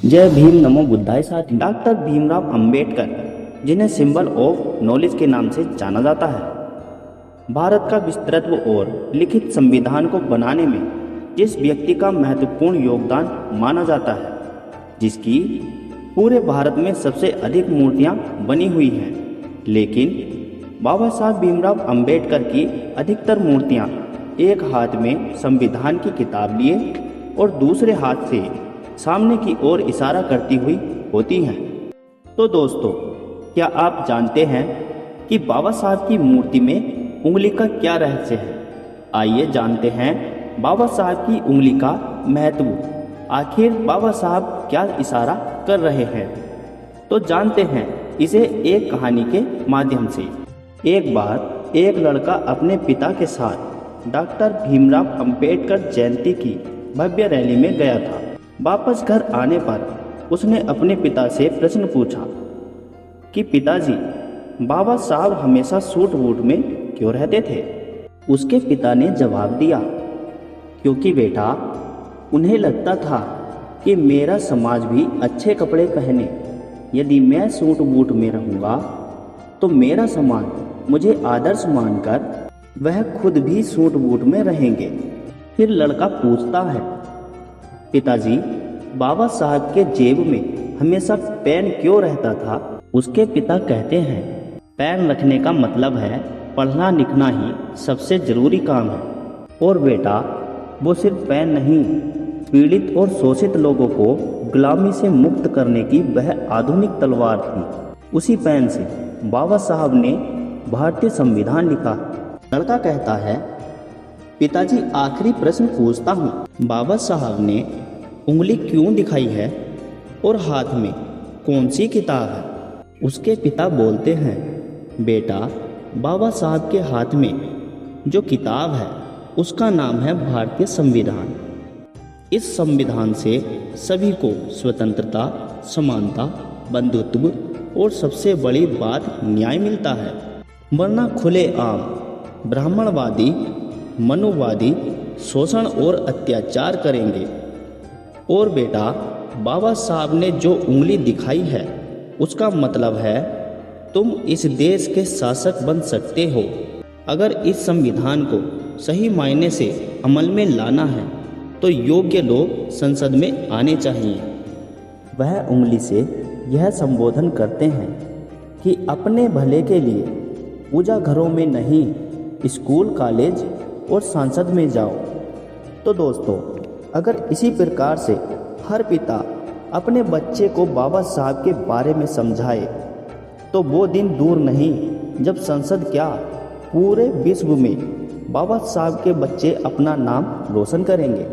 जय भीम नमो बुद्धाय साथी। डॉक्टर भीमराव अंबेडकर, जिन्हें सिंबल ऑफ नॉलेज के नाम से जाना जाता है, भारत का विस्तृत और लिखित संविधान को बनाने में जिस व्यक्ति का महत्वपूर्ण योगदान माना जाता है, जिसकी पूरे भारत में सबसे अधिक मूर्तियां बनी हुई हैं, लेकिन बाबा साहब भीमराव अंबेडकर की अधिकतर मूर्तियां एक हाथ में संविधान की किताब लिए और दूसरे हाथ से सामने की ओर इशारा करती हुई होती हैं। तो दोस्तों, क्या आप जानते हैं कि बाबा साहब की मूर्ति में उंगली का क्या रहस्य है? आइए जानते हैं बाबा साहब की उंगली का महत्व। आखिर बाबा साहब क्या इशारा कर रहे हैं? तो जानते हैं इसे एक कहानी के माध्यम से। एक बार एक लड़का अपने पिता के साथ डॉक्टर भीमराव अंबेडकर जयंती की भव्य रैली में गया था। वापस घर आने पर उसने अपने पिता से प्रश्न पूछा कि पिताजी, बाबा साहब हमेशा सूट बूट में क्यों रहते थे? उसके पिता ने जवाब दिया, क्योंकि बेटा, उन्हें लगता था कि मेरा समाज भी अच्छे कपड़े पहने। यदि मैं सूट बूट में रहूँगा तो मेरा समाज मुझे आदर्श मानकर वह खुद भी सूट बूट में रहेंगे। फिर लड़का पूछता है, पिताजी, बाबा साहब के जेब में हमेशा पेन क्यों रहता था? उसके पिता कहते हैं, पेन रखने का मतलब है पढ़ना लिखना ही सबसे ज़रूरी काम है। और बेटा, वो सिर्फ पेन नहीं, पीड़ित और शोषित लोगों को गुलामी से मुक्त करने की वह आधुनिक तलवार थी। उसी पेन से बाबा साहब ने भारतीय संविधान लिखा। लड़का कहता है, पिताजी, आखिरी प्रश्न पूछता हूँ, बाबा साहब ने उंगली क्यों दिखाई है और हाथ में कौन सी किताब है? उसके पिता बोलते हैं, बेटा, बाबा साहब के हाथ में जो किताब है उसका नाम है भारतीय संविधान। इस संविधान से सभी को स्वतंत्रता, समानता, बंधुत्व और सबसे बड़ी बात न्याय मिलता है, वरना खुलेआम ब्राह्मणवादी, मनुवादी शोषण और अत्याचार करेंगे। और बेटा, बाबा साहब ने जो उंगली दिखाई है उसका मतलब है तुम इस देश के शासक बन सकते हो। अगर इस संविधान को सही मायने से अमल में लाना है तो योग्य लोग संसद में आने चाहिए। वह उंगली से यह संबोधन करते हैं कि अपने भले के लिए पूजा घरों में नहीं, स्कूल, कॉलेज और संसद में जाओ। तो दोस्तों, अगर इसी प्रकार से हर पिता अपने बच्चे को बाबा साहब के बारे में समझाए तो वो दिन दूर नहीं जब संसद क्या, पूरे विश्व में बाबा साहब के बच्चे अपना नाम रोशन करेंगे।